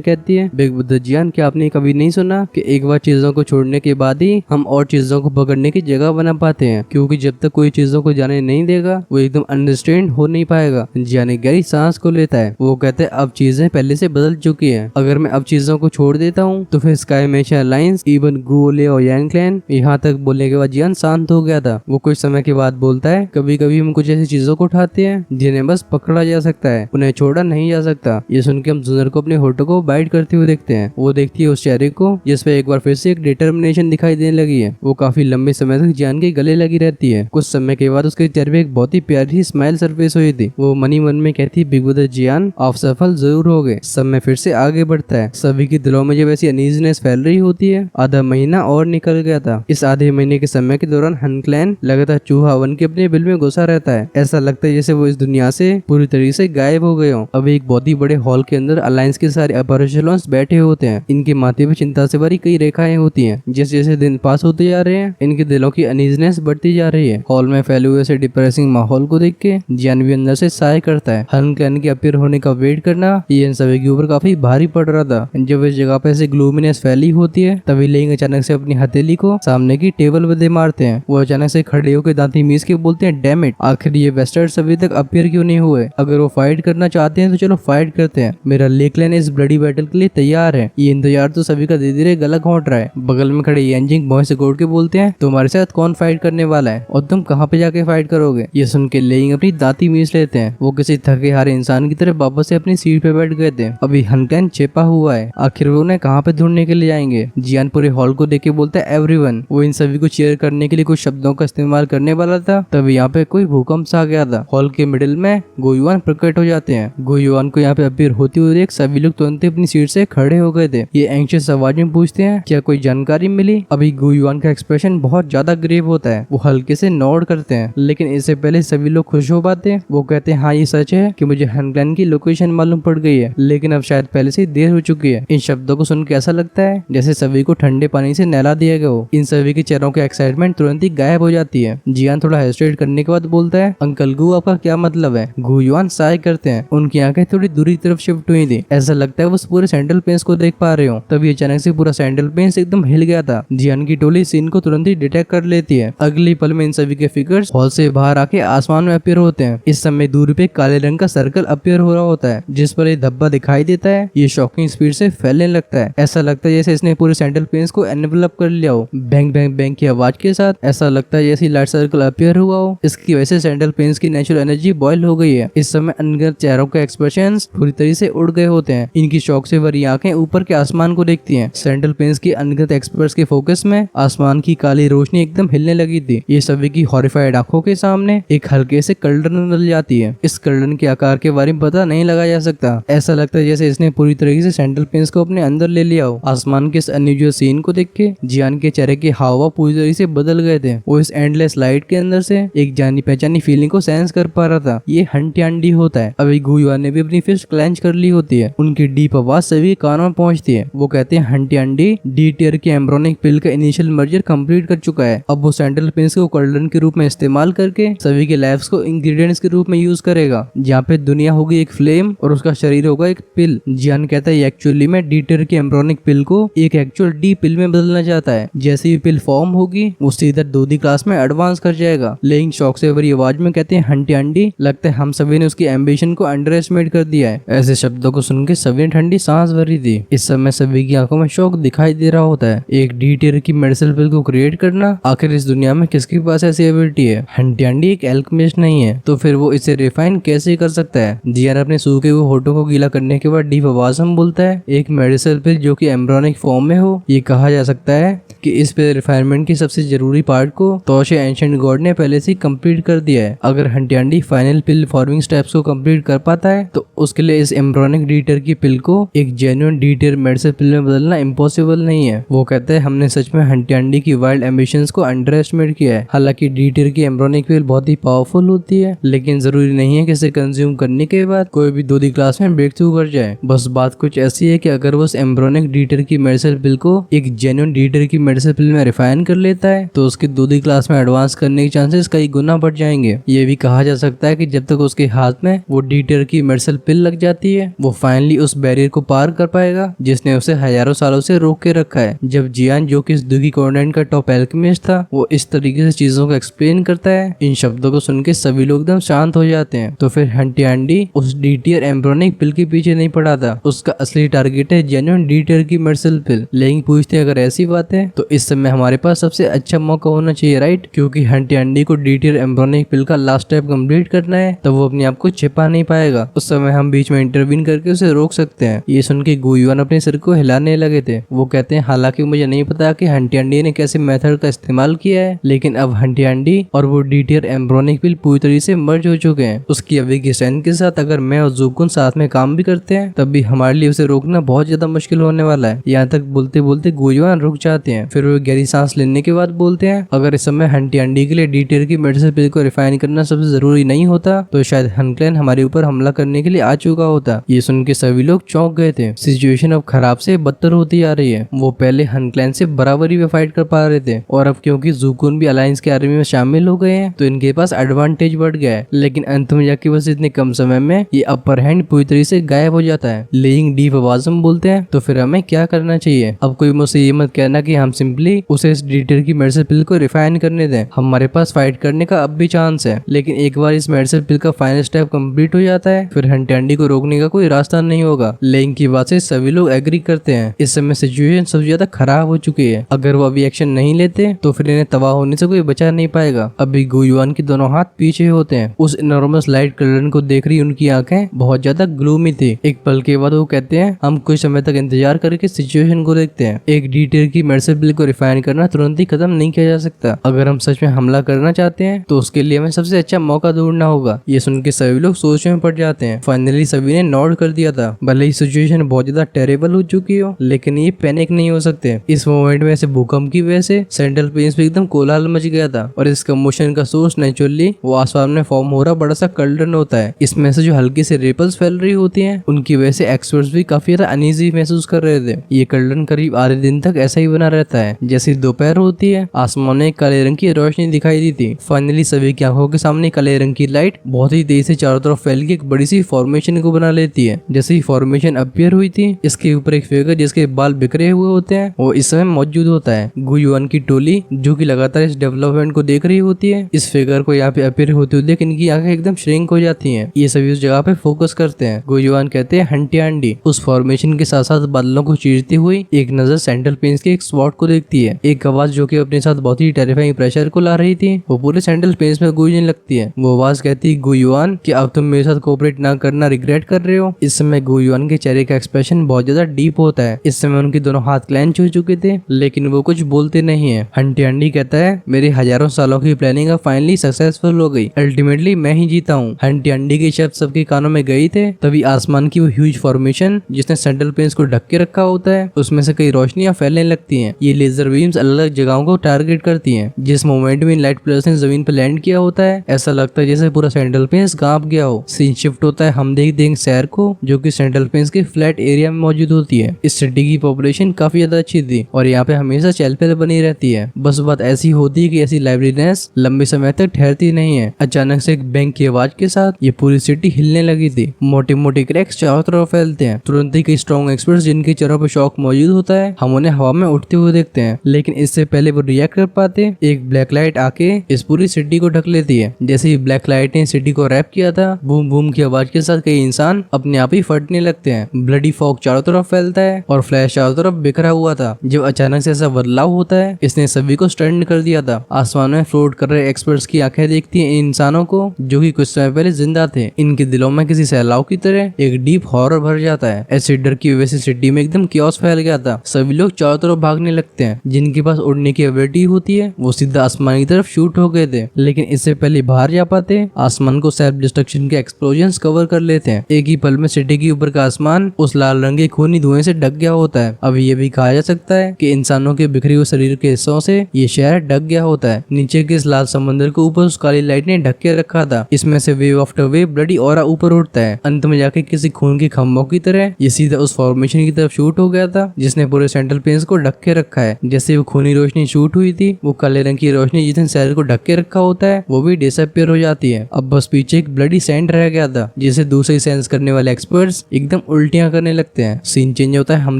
कहती है, बिग ब्रदर जियान, क्या आपने कभी नहीं सुना कि एक बार चीजों को छोड़ने के बाद ही हम और चीजों को पकड़ने की जगह बना पाते हैं, क्योंकि जब तक कोई चीजों को जाने नहीं देगा वो एकदम अंडरस्टैंड हो नहीं पाएगा। जियान गहरी सांस को लेता है। वो कहते हैं, अब चीजें पहले से बदल चुकी है। अगर मैं अब चीजों को छोड़ देता हूँ तो फिर स्काई मेशन अलायंस, इवन गुओले और यांग क्लैन। यहाँ तक बोलने के बाद जियान शांत हो गया था। वो कुछ समय के बाद बोलता है, कभी कभी हम कुछ ऐसी चीजों को उठाते हैं जिन्हें बस पकड़ा जा सकता है, उन्हें छोड़ा नहीं जा सकता। ये सुन के हम जूनर को अपने होठों को बाइट करते हुए देखते हैं। वो देखती है उस चेहरे को जिसपे एक बार फिर से एक डिटर्मिनेशन दिखाई देने लगी है। वो काफी लंबे समय तक जियान के गले लगी रहती है। कुछ समय के बाद उसके चेहरे पे एक बहुत ही प्यारी स्माइल सरफेस हुई थी। वो मनी मन में कहती, बिग ब्रदर जियान, आप सफल जरूर हो गए। समय फिर से आगे बढ़ता है। सभी के दिलों में जब ऐसी अनईजीनेस फैल रही होती है। आधा महीना और निकल गया था। इस आधे महीने के समय के दौरान हन क्लैन लगातार चूहा वन के अपने बिल में घुसा रहता है। ऐसा लगता है जैसे वो इस दुनिया से पूरी तरीके से गायब हो गए हो। अभी एक बहुत ही बड़े हॉल के अंदर अलायंस के सारे अपरेशनल्स बैठे होते हैं। इनके माथे पे चिंता से भरी कई रेखाएं होती हैं। जैसे जैसे दिन पास होते जा रहे हैं इनके दिलों की अनईजीनेस बढ़ती जा रही है। हॉल में फैले हुए से डिप्रेसिंग माहौल को देख के जियान भी अंदर से साय करता है। हन क्लैन के अपीयर होने का वेट करना ये इन सभी के ऊपर काफी भारी पड़ रहा था। जब इस जगह पे ऐसे ग्लूमिनेस फैली होती है तभी लेंग अचानक से अपनी हथेली को सामने की टेबल पे दे मारते हैं। वो अचानक से खड़े होकर दांती मीस के बोलते हैं, डैम इट, आखिर ये वेस्टर्न्स अभी तक अपीयर क्यों नहीं हुए? अगर वो फाइट करना चाहते हैं तो चलो फाइट करते हैं। मेरा ले क्लैन इस ब्लडी बैटल के लिए तैयार है। ये इंतजार तो सभी का धीरे धीरे गला घोंट रहा है। बगल में खड़े यांजिंग बॉय से गोड़ के बोलते हैं, तुम्हारे साथ कौन फाइट करने वाला है और तुम कहाँ पे जाके फाइट करोगे? ये सुन के लेंग अपनी दांती मीस लेते हैं। वो किसी थके हारे इंसान की तरह वापस से अपनी सीट पे बैठ गए थे। अभी हन क्लैन छिपा हुआ है। आखिर वो उन्हें कहाँ पे ढूंढने के लिए जाएंगे? जियान पूरे हॉल को देख के बोलता है, एवरीवन। वो इन सभी को चेयर करने के लिए कुछ शब्दों का इस्तेमाल करने वाला था तभी यहाँ पे कोई भूकंप सा आ गया था। हॉल के मिडिल में गुयुआन प्रकट हो जाते हैं। गुयुआन को यहाँ पे अपीयर होती हुई देख सभी लोग तुरंत अपनी सीट से खड़े हो गए थे। ये एंग्शियस आवाज में पूछते हैं, क्या कोई जानकारी मिली? अभी गुयुआन का एक्सप्रेशन बहुत ज्यादा ग्रेव होता है। वो हल्के से नोड करते हैं लेकिन इससे पहले सभी लोग खुश हो पाते हैं। वो कहते हैं, हाँ ये सच है कि मुझे हन क्लैन की लोकेशन मालूम पड़ गई है, लेकिन अब शायद पहले से देर हो चुकी है। इन शब्दों को सुन के ऐसा लगता है जैसे सभी को ठंडे पानी से नहला दिया गया हो। इन सभी के चेहरों की एक्साइटमेंट तुरंत ही गायब हो जाती है। जियान थोड़ा हेजिटेट करने के बाद बोलता है, अंकल गु, आपका क्या मतलब है? गुयुआन साय करते हैं। उनकी आंखें थोड़ी दूरी तरफ शिफ्ट हुई थी। ऐसा लगता है वो पूरे सेंट्रल प्लेन्स को देख पा रहे हो। तभी अचानक से पूरा सेंट्रल प्लेन्स एकदम हिल गया था। जियान की टोली सीन को तुरंत ही डिटेक्ट कर लेती है। अगली पल में इन सभी के फिगर्स हॉल से बाहर आके आसमान में अपीयर होते हैं। इस समय दूर पे काले रंग का सर्कल अपीयर हो रहा होता है जिस पर एक धब्बा दिखाई देता है। ये शॉकिंग स्पीड से फैलने लगता है। ऐसा लगता है जैसे इसने पूरे सेंट्रल प्लेन्स को एनवेलप कर लिया हो। बैंग बैंग बैंग की आवाज के साथ ऐसा लगता है जैसे लाइट सर्कल अपीयर हुआ हो। इसकी वजह से सेंट्रल प्लेन्स की नेचुरल एनर्जी बॉयल हो गई है। इस समय अनगिनत चेहरों के एक्सप्रेशंस पूरी तरीके से उड़ गए होते हैं। इनकी शौक से भरी आंखें ऊपर के आसमान को देखती हैं। सेंट्रल प्लेन्स की अनगिनत एक्सपर्ट्स के फोकस में आसमान की काली रोशनी एकदम हिलने लगी थी। ये सभी की हॉरिफाइड आंखों के सामने एक हल्के से कर्डन नजर जाती है। इस कर्डन के आकार के बारे में पता नहीं लगा जा सकता। ऐसा लगता है जैसे इसने पूरी तरीके से सेंट्रल प्लेन्स को अपने अंदर ले लिया हो। आसमान के इस अनयूजुअल सीन को देख के जियान के चेहरे के हाव पूरी तरीके से बदल गए थे। वो इस एंडलेस लाइट के अंदर से एक जानी पहचानी फीलिंग को सेंस कर पा रहा था। ये हंटी होता है। अभी गुयुआन ने भी अपनी फिस्ट क्लेंच कर ली होती है। उनकी डीप आवाज सभी कानों में पहुंचती है। वो कहते हैं, हंटी डी टियर के एम्ब्रोनिक पिल का इनिशियल मर्जर कंप्लीट कर चुका है। अब वो सेंट्रल प्लेन्स को कर्डन के रूप में इस्तेमाल करके सभी के लाइफ्स को इंग्रेडिएंट्स के रूप में यूज करेगा। जहाँ पे दुनिया होगी एक फ्लेम और उसका शरीर होगा एक पिल। जियान कहता है एक्चुअली में डी टियर के एम्ब्रोनिक पिल को एक एक्चुअल डी पिल में बदलना चाहता है। जैसे ही पिल फॉर्म होगी वो सीधा 2D क्लास में एडवांस कर जाएगा। लेकिन शौक से भरी आवाज में कहते हैं, हंटी लगता है हम सभी ने उसकी एम्बिशन को अंडर एस्टिमेट कर दिया है। ऐसे शब्दों को सुन के सभी ने ठंडी सांस भरी थी। इस समय सभी की आंखों में शौक दिखाई दे रहा होता है। एक डी टियर की मेडिसिन पिल को क्रिएट करना, आखिर इस दुनिया में किसके पास ऐसी एबिलिटी है? हंटी एक एल्केमिस्ट नहीं है तो फिर वो इसे रिफाइन कैसे कर सकता है? जियान अपने सूखे हुए होठों को गीला करने के बाद डीप आवाज में बोलता है, एक मेडिसिन पिल जो कि एम्ब्रोनिक फॉर्म में हो। ये कहा जा सकता है कि इस पे रिफाइनमेंट की सबसे जरूरी पार्ट को तोशे एंशिएंट गॉड ने पहले से कंप्लीट कर दिया है। अगर हंटी फाइनल पिल फॉर्मिंग स्टेप्स को कंप्लीट कर पाता है तो उसके लिए इस एम्ब्रोनिक डी टियर की पिल को एक जेन्युइन डी टियर मेडिसिन पिल में बदलना इम्पॉसिबल नहीं है। वो कहते हैं, हमने सच में हंटी की वाइल्ड एम्बिशंस को अंडर एस्टिमेट किया है। हालांकि डी टियर की एम्ब्रोनिक पिल बहुत ही पावरफुल होती है लेकिन जरूरी नहीं है कि इसे कंज्यूम करने के बाद कोई भी 2D क्लास में ब्रेक थ्रू कर जाए। बस बात कुछ ऐसी है कि अगर वो एम्ब्रोनिक डी टियर की मेडिसिन पिल को एक जेन्युइन डी टियर की मेडिसिन पिल में रिफाइन कर लेता है तो उसके 2D क्लास में एडवांस करने के चांसेस कई गुना बढ़ जाएंगे। ये भी कहा जा सकता है कि जब तक तक उसके हाथ में वो डीटर की मेडिसिन पिल लग जाती है वो फाइनली उस बैरियर को पार कर पाएगा जिसने उसे हजारों सालों से रोक के रखा है। जब जियान जो कि इस दुखी कॉन्टिनेंट का टॉप एल्केमिस्ट था वो इस तरीके से चीजों को एक्सप्लेन करता है, इन शब्दों को सुन के सभी लोग एकदम शांत हो जाते हैं। तो फिर हंटी एंडी उस डीटीआर एम्ब्रियोनिक पिल के पीछे नहीं पड़ा था, उसका असली टारगेट है जेन्युइन डीटीआर की मेडिसिन पिल। लेकिन पूछते हैं अगर ऐसी बात है तो इस समय हमारे पास सबसे अच्छा मौका होना चाहिए, राइट? क्योंकि हंटी एंडी को डीटीआर एम्ब्रियोनिक पिल का लास्ट स्टेप कंप्लीट करना है, तब वो अपने आप को छिपा नहीं पाएगा। उस समय हम बीच में इंटरवीन करके उसे रोक सकते हैं। ये सुन के गुयुआन अपने सिर को हिलाने लगे थे। वो कहते हैं हालांकि मुझे नहीं पता कि हंटी एंडी ने कैसे मेथड का इस्तेमाल किया है, लेकिन अब हंटी एंडी और वो डीटीआर एम्ब्रियोनिक पिल पूरी तरीके से मर्ज हो चुके हैं। उसकी अभी की स्ट्रेंथ के साथ अगर मैं और जुगुन साथ में काम भी करते हैं तब भी हमारे लिए उसे रोकना बहुत ज्यादा मुश्किल होने वाला है। यहाँ तक बोलते बोलते गुयुआन रुक जाते हैं। फिर वो गहरी सांस लेने के बाद बोलते हैं अगर इस समय हंटी एंडी के लिए डीटीआर की मेडिसिन पिल को रिफाइन करना सबसे जरूरी नहीं होता तो शायद हनक्लैन हमारे ऊपर हमला करने के लिए आ चुका होता। ये सुन के सभी लोग चौंक गए थे। सिचुएशन अब खराब से बदतर होती जा रही है। वो पहले हनक्लैन से बराबरी में फाइट कर पा रहे थे और अब क्योंकि जुगुन भी अलायंस के आर्मी में शामिल हो गए हैं तो इनके पास एडवांटेज बढ़ गया है। लेकिन अंत में जाके बस इतने कम समय में ये अपर हैंड पूरी तरीके से गायब हो जाता है। लेकिन डीप आवाज में बोलते हैं तो फिर हमें क्या करना चाहिए? अब कोई मुझसे ये मत कहना कि हम सिंपली उसे इस डीटीआर की मेडिसिन पिल को रिफाइन करने दें। हमारे पास फाइट करने का अब भी चांस है, लेकिन एक बार इस मेडिसिन पिल का फाइनल स्टेप कंप्लीट हो जाता है फिर हंटी एंडी को रोकने का कोई रास्ता नहीं होगा। लेकिन की बात से सभी लोग एग्री करते हैं। इस समय सिचुएशन सबसे ज्यादा खराब हो चुकी है। अगर वो अभी एक्शन नहीं लेते तो फिर इन्हें तबाह होने से कोई बचा नहीं पाएगा। अभी गुयुआन के दोनों हाथ पीछे होते हैं। उस इनॉर्मस लाइट कलर को देख रही उनकी आंखें बहुत ज्यादा ग्लूमी थी। एक पल के बाद वो कहते हैं हम कुछ समय तक इंतजार करके सिचुएशन को देखते हैं। एक डीटीआर की मेडिसिन पिल को रिफाइन करना तुरंत ही खत्म नहीं किया जा सकता। अगर हम सच में हमला करना चाहते हैं तो उसके लिए हमें सबसे अच्छा मौका ढूंढना होगा। ये सुन के सभी लोग सोच में पड़ जाते हैं। फाइनली सभी ने नोट कर दिया था। भले ही सिचुएशन बहुत ज्यादा टेरेबल हो चुकी हो लेकिन ये पैनिक नहीं हो सकते। इस मोमेंट में ऐसे भूकंप की वजह से सेंट्रल प्लेन्स पे एकदम कोलाहल मच गया था और इस कमोशन का सोर्स नेचुरली वो आसमान में फॉर्म हो रहा बड़ा सा कल्डरन होता है। इसमें से जो हल्की से रिपल्स फैल रही होती हैं उनकी वजह से एक्सपर्ट्स भी काफी ज्यादा अनईजी महसूस कर रहे थे। ये कल्डरन करीब आधे दिन तक ऐसा ही बना रहता है। जैसे दोपहर होती है आसमान में काले रंग की रोशनी दिखाई दी थी। फाइनली सभी की आंखों के सामने काले रंग की लाइट बहुत ही तेजी से चारों तरफ फैल के एक बड़ी सी फॉर्मेशन को बना लेती है। जैसे ही फॉर्मेशन अपीयर हुई थी इसके ऊपर एक फिगर जिसके बाल बिखरे हुए होते हैं वो इस समय मौजूद होता है। गुयुआन की टोली जो कि लगातार इस डेवलपमेंट को देख रही होती है इस फिगर को यहाँ पे अपीयर होते हुए देख इनकी आंखें एकदम श्रिंक हो जाती हैं। ये सभी उस जगह पे फोकस करते हैं। गुयुआन कहते हैं हंटी एंडी उस फॉर्मेशन के साथ साथ बादलों को चीरती हुई एक नजर सेंट्रल प्लेन्स के एक स्पॉट को देखती है। एक आवाज जो कि अपने साथ बहुत ही टेरिफाइंग प्रेशर को ला रही थी वो पूरे सेंट्रल प्लेन्स में गूंजने लगती है। वो आवाज कहती है गुयुआन कि अब तुम मेरे साथ कोऑपरेट ना करना रिग्रेट कर रहे हो। इस समय गुयुआन के चेहरे का एक्सप्रेशन बहुत ज्यादा डीप होता है। इस समय उनके दोनों हाथ क्लेंच हो चुके थे लेकिन वो कुछ बोलते नहीं है। हंटी एंडी कहता है मेरे हजारों सालों की प्लानिंग अब फाइनली सक्सेसफुल हो गई। अल्टीमेटली मैं ही जीता हूँ। हंटी एंडी के शब्द सबके कानों में गई थे तभी आसमान की वो ह्यूज फॉर्मेशन जिसने सेंट्रल प्लेन्स को ढक के रखा होता है उसमें से कई रोशनियां फैलने लगती हैं। ये लेजर बीम्स अलग अलग जगहों को टारगेट करती हैं। जिस मोमेंट में लाइट प्लस ने जमीन पर लैंड किया होता है ऐसा लगता है जैसे पूरा सेंट्रल प्लेन्स कांप गया हो। सीन शिफ्ट होता है हम देख देंगे शहर को जो कि सेंट्रल प्लेन्स के फ्लैट एरिया में मौजूद होती है। इस सिटी की पॉपुलेशन काफी ज्यादा अच्छी थी और यहाँ पे हमेशा चहल पहल बनी रहती है। बस बात ऐसी होती है कि ऐसी लाइवलीनेस लंबे समय तक ठहरती नहीं है। अचानक से एक बैंक की आवाज के साथ ये पूरी सिटी हिलने लगी थी। मोटे मोटे क्रैक्स चारों तरफ फैलते हैं। तुरंत ही कई स्ट्रॉन्ग एक्सपर्ट्स जिनके चेहरों पर शॉक मौजूद होता है हम उन्हें हवा में उठते हुए देखते हैं। लेकिन इससे पहले वो रिएक्ट कर पाते एक ब्लैक लाइट आके इस पूरी सिटी को ढक लेती है। जैसे ही ब्लैक लाइट ने सिटी को रैप किया था बूम बूम की आवाज के साथ कई इंसान अपने आप ही फटने लगते हैं। ब्लडी फॉग चारों तरफ फैलता है और फ्लैश चारों तरफ बिखरा हुआ था। जब अचानक से ऐसा बदलाव होता है इसने सभी को स्टन कर दिया था। आसमान में फ्लोट कर रहे एक्सपर्ट्स की आंखें देखती हैं इन इंसानों को जो कि कुछ समय पहले जिंदा थे। इनके दिलों में किसी सैलाब की तरह एक डीप हॉरर भर जाता है। ऐसे डर की वजह से सिटी में एकदम कियोस फैल गया था। सभी लोग चारों तरफ भागने लगते हैं। जिनके पास उड़ने की एबिलिटी होती है वो सीधा आसमान की तरफ शूट हो गए थे। लेकिन इससे पहले बाहर जा पाते आसमान को सेल्फ डिस्ट्रक्शन के एक्सप्लोजन्स कवर कर लेते हैं। एक ही पल में सिटी के ऊपर का आसमान उस लाल रंग के खूनी धुएं से ढक गया होता है। अब ये भी कहा जा सकता है कि इंसानों के बिखरे हुए शरीर के हिस्सों से ये शहर ढक गया होता है। नीचे के इस लाल समंदर को ऊपर उस काली लाइट ने ढक के रखा था। इसमें से wave after wave bloody aura ऊपर उठता है। अंत में जाके किसी खून के खम्भों की तरह ये सीधा उस फॉर्मेशन की तरफ शूट हो गया था जिसने पूरे सेंट्रल प्लेन्स को ढक के रखा है। जैसे वो खूनी रोशनी शूट हुई थी वो काले रंग की रोशनी जिसने शहर को ढक के रखा होता है वो भी डिसअपियर हो जाती है। अब बस बस पीछे एक ब्लडी सैंड रह गया था, जिसे दूसरे सेंस करने वाले एक्सपर्ट्स एकदम उल्टियां करने लगते हैं। सीन चेंज होता है, हम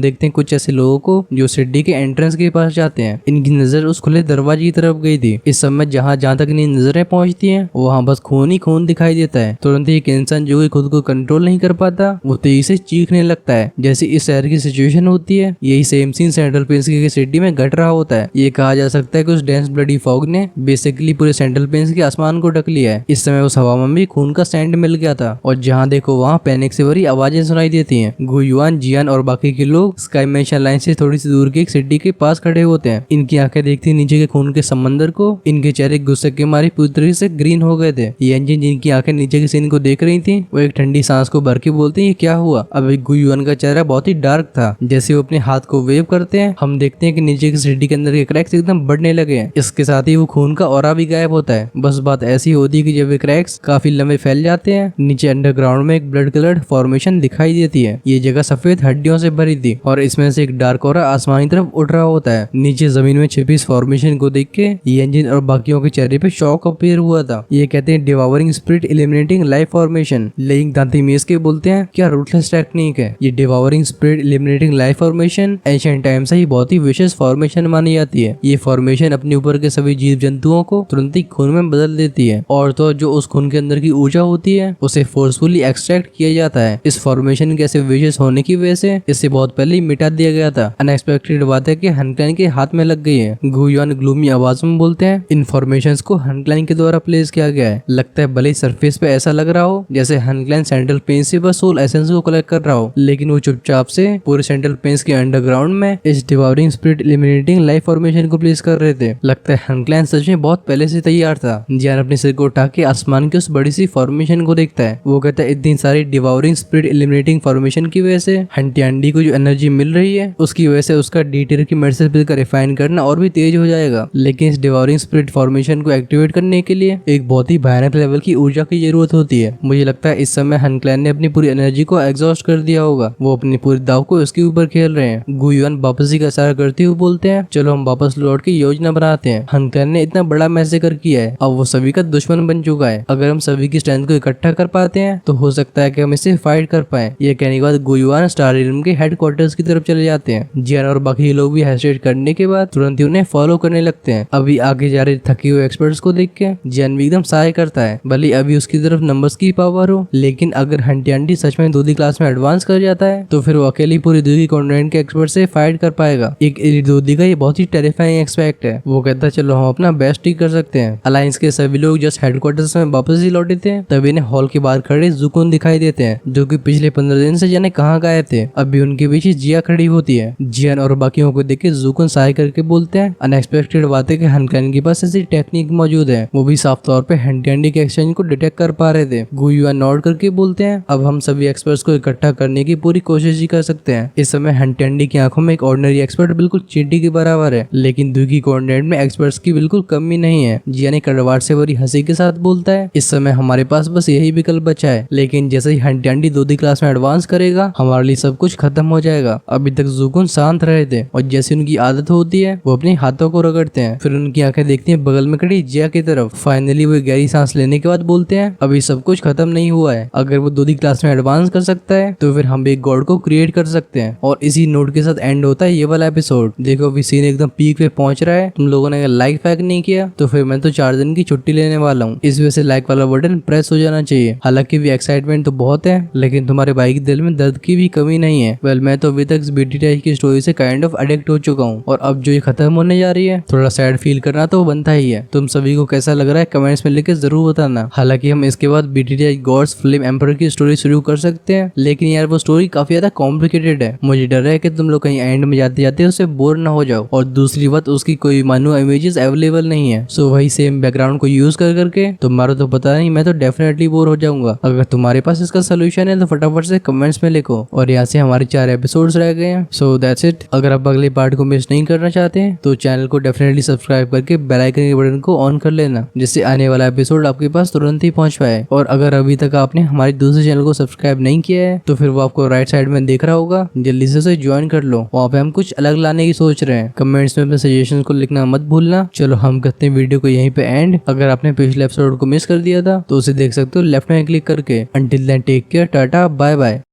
देखते हैं कुछ ऐसे लोगों को जो सिटी के एंट्रेंस के पास जाते हैं। इनकी नजर उस खुले दरवाजे की तरफ गई थी। इस समय जहाँ तक इनकी नजरें पहुंचती हैं वहाँ बस खून ही खून दिखाई देता है। तुरंत ही एक इंसान जो खुद को कंट्रोल नहीं कर पाता वो तेजी से चीखने लगता है। जैसे इस शहर की सिचुएशन होती है, यही सेम सीन सेंट्रल पेंस की सिटी में घट रहा होता है। ये कहा जा सकता है कि उस डेंस ब्लडी फॉग ने बेसिकली पूरे सेंट्रल पेंस के आसमान को ढक लिया है। इस समय उस हवा में भी खून का सैंड मिल गया था और जहाँ देखो वहाँ पैनिक से भरी आवाजें सुनाई देती हैं। गुयुआन, जियान और बाकी के लोग स्काई मेंशन लाइन से थोड़ी सी दूर की एक सिटी के पास खड़े होते हैं। इनकी आंखें देखती नीचे के खून के समंदर को। इनके चेहरे गुस्से के मारे पूरी तरह से ग्रीन हो गए थे। ये इंजन जिनकी आंखें नीचे के सीन को देख रही थी वो एक ठंडी सांस को भर के बोलते हैं, ये क्या हुआ? अब गुयुआन का चेहरा बहुत ही डार्क था। जैसे वो अपने हाथ को वेव करते हैं, हम देखते हैं कि नीचे की सिटी के अंदर के क्रैक्स एकदम बढ़ने लगे हैं। इसके साथ ही वो खून का ऑरा भी गायब होता है। बस बात ऐसी होती है कि जब ये क्रैक्स काफी लंबे फैल जाते हैं, नीचे अंडरग्राउंड में एक ब्लड कलर्ड फॉर्मेशन दिखाई देती है। ये जगह सफेद हड्डियों से भरी थी और इसमें से एक डार्क ऑरा आसमानी तरफ उठ रहा होता है। नीचे जमीन में छिपी इस फॉर्मेशन को देख के ये इंजन और बाकियों के चेहरे पे शॉक अपीयर हुआ था। ये कहते हैं डिवावरिंग स्पिरिट एलिमिनेटिंग लाइफ फॉर्मेशन। लेकिन दांतीमेस के बोलते हैं क्या रूटलेस टेक्निक है। ये devouring spirit eliminating life formation ancient time से ही बहुत ही विशेष फॉर्मेशन मानी जाती है। ये फॉर्मेशन अपने ऊपर के सभी जीव जंतुओं को तुरंत ही खून में बदल देती है और तो जो उस खून के अंदर की ऊर्जा होती है उसे फोर्सफुली एक्सट्रैक्ट किया जाता है। इस फॉर्मेशन के ऐसे विशेष होने की वजह से इसे बहुत पहले ही मिटा दिया गया था। अनएक्सपेक्टेड बात है कि हनक्लाइन के हाथ में लग गई है। गुयुआन ग्लूमी आवाज में बोलते हैं इन्फॉर्मेशन को हनक्लाइन के द्वारा प्लेस किया गया है। लगता है भले ही सरफेस पे ऐसा लग रहा हो जैसे हनक्लाइन सेंट्रल पेंस से बस सोल एसेंस को कलेक्ट कर रहा हो, लेकिन वो चुपचाप से पूरे सेंट्रल पेंस के अंडरग्राउंड में इस डिवावरिंग स्पिरिट एलिमिनेटिंग लाइफ फॉर्मेशन को प्लेस कर रहे थे। लगता है हनक्लाइन सच में बहुत पहले से तैयार था। जियान अपने सिर को उठा के आसमान की उस बड़ी सी फॉर्मेशन को देखता है। वो कहता है इतनी सारी डिवावरिंग स्पिरिट एलिमिनेटिंग फॉर्मेशन की वजह से हंटियांडी को जो एनर्जी मिल रही है उसकी वजह से उसका डी-टियर की मेडिसिन बिल का रिफाइन करना और भी तेज हो जाएगा। लेकिन इस डिवावरिंग स्पिरिट फॉर्मेशन को एक्टिवेट करने के लिए एक बहुत ही भयानक लेवल की ऊर्जा की जरूरत होती है। मुझे लगता है इस समय हनक्लाइन ने अपनी पूरी एनर्जी को एग्जॉस्ट कर दिया होगा। वो अपनी पूरी दाव को इसके ऊपर खेल रहे हैं। गुयुआन वापसी का इशारा करते हुए बोलते हैं चलो हम वापस लौट के योजना बनाते हैं। हनक्लाइन ने इतना बड़ा मैसेकर किया है, अब वो सभी का दुश्मन बन चुका है। अगर हम सभी की स्ट्रेंथ को इकट्ठा कर पाते हैं तो हो सकता है कि हम इससे फाइट कर पाए। ये कहने के बाद गुयुआन स्टार रिल्म के हेडक्वार्टर्स की तरफ चले जाते हैं। जियान और बाकी लोग भी हेसिटेट करने के बाद तुरंत ही उन्हें फॉलो करने लगते हैं। अभी आगे जा रहे थके हुए एक्सपर्ट्स को देख के जियान भी एकदम सहाय करता है। भले अभी उसकी तरफ नंबर्स की पावर हो, लेकिन अगर हंटियांडी सच में दूधी क्लास में एडवांस कर जाता है तो फिर वो अकेली पूरी दूधी कॉन्टिनेंट के एक्सपर्ट से फाइट कर पाएगा। एक दूधी का ये बहुत ही टेरिफाइंग एक्सपेक्ट है। वो कहता है चलो हम अपना बेस्ट ही कर सकते हैं। अलायंस के सभी लोग जस्ट हेडक्वार्टर्स में वापस ही लौटे थे तभी इन्हें हॉल के बाहर खड़े जुकुन दिखाई देते हैं, जो कि पिछले 15 दिन से जाने कहाँ गायब थे। अभी उनके पीछे जिया खड़ी होती है। जियान और बाकियों को देख के जुकुन सहाय करके बोलते हैं अनएक्सपेक्टेड बात है कि हनक्लाइन के पास ऐसी टेक्निक मौजूद है। वो भी साफ तौर पे हंटियांडी के एक्सचेंज को डिटेक्ट कर पा रहे थे। गुयुआन नॉड करके बोलते हैं अब हम सभी एक्सपर्ट्स को इकट्ठा करने की पूरी कोशिश ही कर सकते हैं। इस समय हंटियांडी की आंखों में एक ऑर्डिनरी एक्सपर्ट बिल्कुल चींटी के बराबर है, लेकिन दूधी कॉन्टिनेंट में एक्सपर्ट्स की बिल्कुल कमी नहीं है। जियान कड़वाहट से भरी हंसी के साथ बोलता है इस समय हमारे पास बस यही विकल्प बचा है, लेकिन जैसे ही हंटियांडी दूधी क्लास में एडवांस करेगा हमारे लिए सब कुछ खत्म हो जाएगा। अभी तक जुकुन शांत रहे थे और जैसे उनकी आदत होती है वो अपने हाथों को रगड़ते हैं। फिर उनकी आंखें देखती हैं बगल में खड़ी जिया की तरफ। फाइनली वो गहरी सांस लेने के बाद बोलते हैं अभी सब कुछ खत्म नहीं हुआ है। अगर वो दूधी क्लास में एडवांस कर सकता है तो फिर हम भी एक गॉड को क्रिएट कर सकते हैं। और इसी नोट के साथ एंड होता है ये वाला एपिसोड। देखो अभी सीन एकदम पीक पे पहुंच रहा है। तुम लोगों ने अगर लाइक पैक नहीं किया तो फिर मैं तो 4 दिन की छुट्टी लेने वाला हूँ। इस वजह से लाइक वाला बटन प्रेस हो जाना चाहिए। हालांकि भी एक्साइटमेंट तो बहुत है, लेकिन तुम्हारे भाई के दिल में दर्द की भी कमी नहीं है। वेल मैं तो अभी तक इस बीटीटी की स्टोरी से काइंड ऑफ एडिक्ट हो चुका हूँ और अब जो ये खत्म होने जा रही है थोड़ा सैड फील करना तो बनता ही है। तुम सभी को कैसा लग रहा है कमेंट्स में लिखकर जरूर बताना। हालांकि हम इसके बाद बीटीटी गॉड्स फ्लेम एम्पर की स्टोरी शुरू कर सकते हैं, लेकिन यार वो स्टोरी काफी ज्यादा कॉम्प्लिकेटेड है। मुझे डर है कि तुम लोग कहीं एंड में जाते जाते उससे बोर ना हो जाओ। और दूसरी बात उसकी कोई मानो इमेजेस अवेलेबल नहीं है। सो वही सेम बैकग्राउंड को यूज कर करके तुम्हारा तो पता नहीं, मैं तो डेफिनेटली बोर हो जाऊंगा। अगर तुम्हारे पास इसका सोल्यूशन है तो फटाफट से कमेंट्स में लिखो। और यहाँ से हमारे 4 एपिसोड्स रह गए हैं। So that's it. अगर आप अगले पार्ट को मिस नहीं करना चाहते हैं तो चैनल को डेफिनेटली सब्सक्राइब करके बेल आइकन के बटन को ऑन कर लेना, जिससे आने वाला एपिसोड आपके पास तुरंत ही पहुंच पाए। और अगर अभी तक आपने हमारे दूसरे चैनल को सब्सक्राइब नहीं किया है तो फिर वो आपको राइट साइड में दिख रहा होगा, जल्दी से उसे ज्वाइन कर लो। वहाँ पे हम कुछ अलग लाने की सोच रहे हैं। कमेंट्स में अपने सजेशन को लिखना मत भूलना। चलो हम करते हैं वीडियो को यहीं पे एंड। अगर आपने पिछले एपिसोड को मिस कर दिया किया था तो उसे देख सकते हो लेफ्ट में क्लिक करके। Until then take care, tata bye bye.